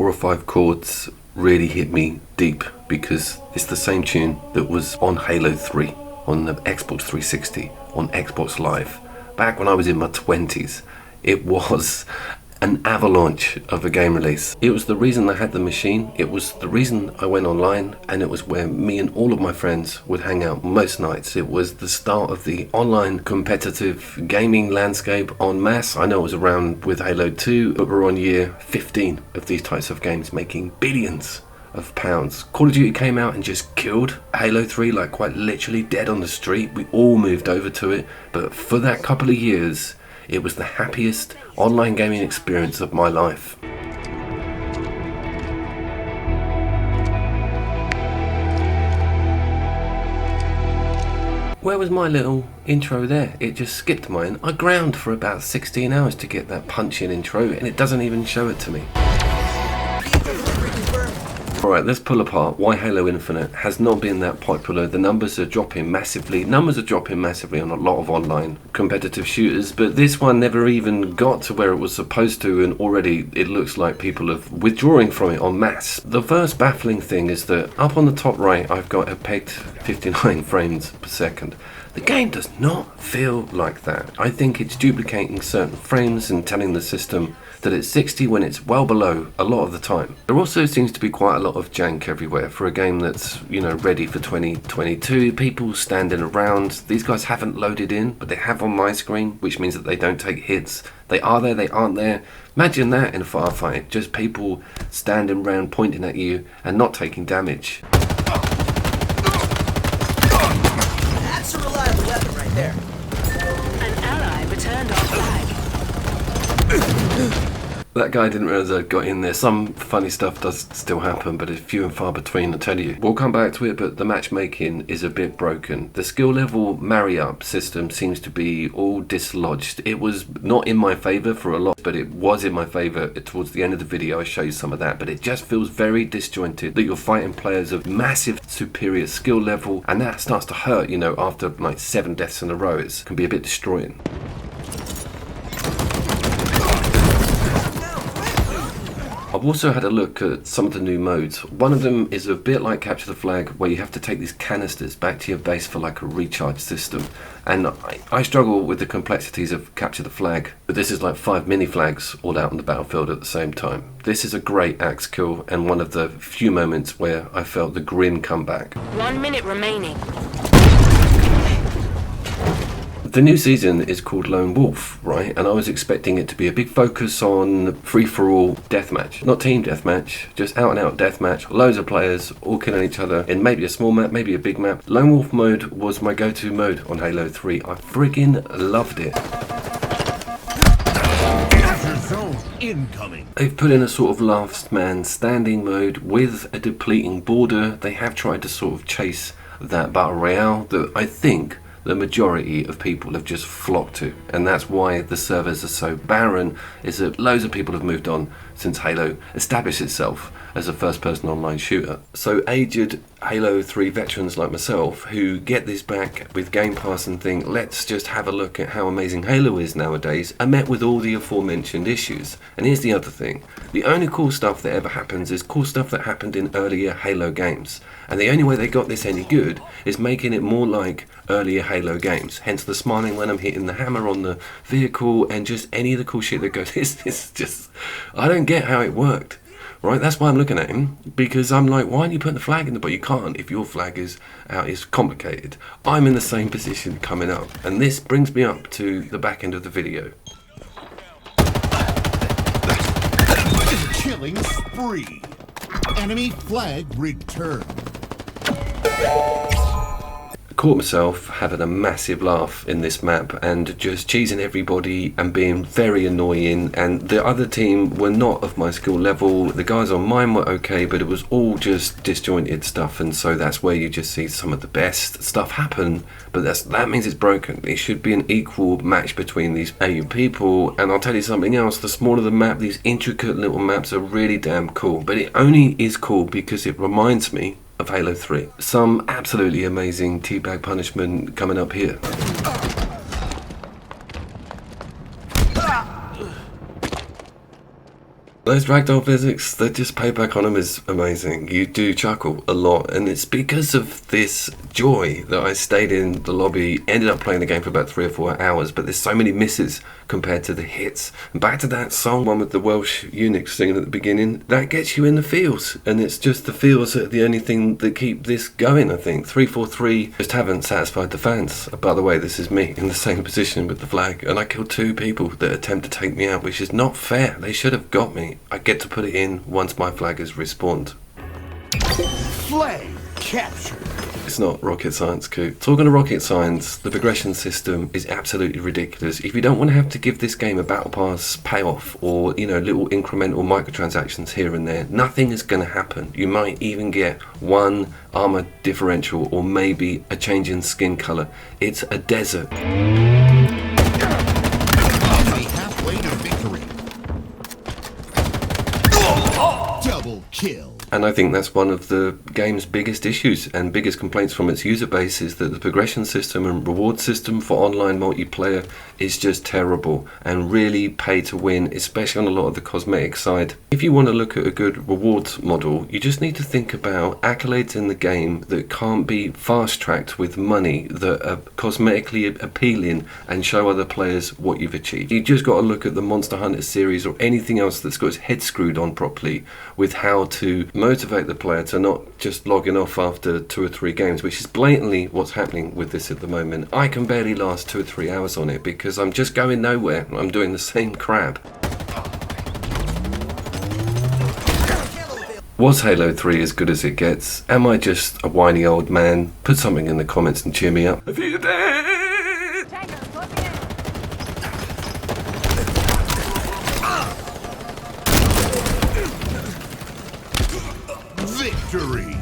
4 or 5 chords really hit me deep, because it's the same tune that was on Halo 3, on the Xbox 360, on Xbox Live. Back when I was in my 20s, it was an avalanche of a game release. It was the reason I had the machine, it was the reason I went online, and it was where me and all of my friends would hang out most nights. It was the start of the online competitive gaming landscape en masse. I know it was around with Halo 2, but we're on year 15 of these types of games making billions of pounds. Call of Duty came out and just killed Halo 3, like quite literally dead on the street. We all moved over to it, but for that couple of years, it was the happiest online gaming experience of my life. Where was my little intro there? It just skipped mine. I ground for about 16 hours to get that punch-in intro, and it doesn't even show it to me. Alright, let's pull apart why Halo Infinite has not been that popular. The numbers are dropping massively. Numbers are dropping massively on a lot of online competitive shooters, but this one never even got to where it was supposed to, and already it looks like people are withdrawing from it en masse. The first baffling thing is that up on the top right, I've got it pegged 59 frames per second. The game does not feel like that. I think it's duplicating certain frames and telling the system that it's 60 when it's well below a lot of the time. There also seems to be quite a lot of jank everywhere for a game that's, ready for 2022. People standing around. These guys haven't loaded in, but they have on my screen, which means that they don't take hits. They are there, they aren't there. Imagine that in a firefight. Just people standing around pointing at you and not taking damage. That's a reliable weapon right there. An ally returned our flag. That guy didn't realise I'd got in there. Some funny stuff does still happen, but it's few and far between, I tell you. We'll come back to it, but the matchmaking is a bit broken. The skill level marry-up system seems to be all dislodged. It was not in my favour for a lot, but it was in my favour towards the end of the video. I show you some of that, but it just feels very disjointed that you're fighting players of massive superior skill level, and that starts to hurt, after like 7 deaths in a row. It can be a bit destroying. I've also had a look at some of the new modes. One of them is a bit like Capture the Flag, where you have to take these canisters back to your base for like a recharge system. And I struggle with the complexities of Capture the Flag, but this is like 5 mini flags all out on the battlefield at the same time. This is a great axe kill, and one of the few moments where I felt the grin come back. 1 minute remaining. The new season is called Lone Wolf, right? And I was expecting it to be a big focus on free-for-all deathmatch. Not team deathmatch, just out-and-out deathmatch. Loads of players all killing each other in maybe a small map, maybe a big map. Lone Wolf mode was my go-to mode on Halo 3. I friggin' loved it. Zone incoming. They've put in a sort of last man standing mode with a depleting border. They have tried to sort of chase that battle royale that I think the majority of people have just flocked to, and that's why the servers are so barren, is that loads of people have moved on since Halo established itself as a first-person online shooter. So aged Halo 3 veterans like myself who get this back with Game Pass and think, let's just have a look at how amazing Halo is nowadays, are met with all the aforementioned issues. And here's the other thing. The only cool stuff that ever happens is cool stuff that happened in earlier Halo games. And the only way they got this any good is making it more like earlier Halo games. Hence the smiling when I'm hitting the hammer on the vehicle and just any of the cool shit that goes. It's just, I don't get how it worked. Right, that's why I'm looking at him, because I'm like, why aren't you putting the flag in the... But you can't if your flag is out. It's complicated. I'm in the same position coming up, and this brings me up to the back end of the video. Killing spree. Enemy flag returned. Caught myself having a massive laugh in this map and just cheesing everybody and being very annoying, and the other team were not of my skill level. The guys on mine were okay, but it was all just disjointed stuff, and so that's where you just see some of the best stuff happen, but that means it's broken. It should be an equal match between these 8 people, and I'll tell you something else, the smaller the map, these intricate little maps are really damn cool, but it only is cool because it reminds me of Halo 3. Some absolutely amazing teabag punishment coming up here. Those ragdoll physics, the just payback on them is amazing. You do chuckle a lot, and it's because of this joy that I stayed in the lobby, ended up playing the game for about 3 or 4 hours, but there's so many misses compared to the hits. And back to that song, one with the Welsh eunuch singing at the beginning, that gets you in the feels, and it's just the feels that are the only thing that keep this going, I think. 343 just haven't satisfied the fans. By the way, this is me in the same position with the flag, and I killed 2 people that attempt to take me out, which is not fair. They should have got me. I get to put it in once my flag is respawned. Flag captured. It's not rocket science, Coop. Talking of rocket science, the progression system is absolutely ridiculous. If you don't want to have to give this game a battle pass payoff or, little incremental microtransactions here and there, nothing is going to happen. You might even get one armor differential or maybe a change in skin color. It's a desert. Halfway to victory. Double kill. And I think that's one of the game's biggest issues and biggest complaints from its user base is that the progression system and reward system for online multiplayer is just terrible and really pay to win, especially on a lot of the cosmetic side. If you want to look at a good rewards model, you just need to think about accolades in the game that can't be fast-tracked with money, that are cosmetically appealing and show other players what you've achieved. You just got to look at the Monster Hunter series or anything else that's got its head screwed on properly with how to motivate the player to not just logging off after 2 or 3 games, which is blatantly what's happening with this at the moment. I can barely last 2 or 3 hours on it because I'm just going nowhere. I'm doing the same crap. Was Halo 3 as good as it gets? Am I just a whiny old man? Put something in the comments and cheer me up. If you're dead! Victory.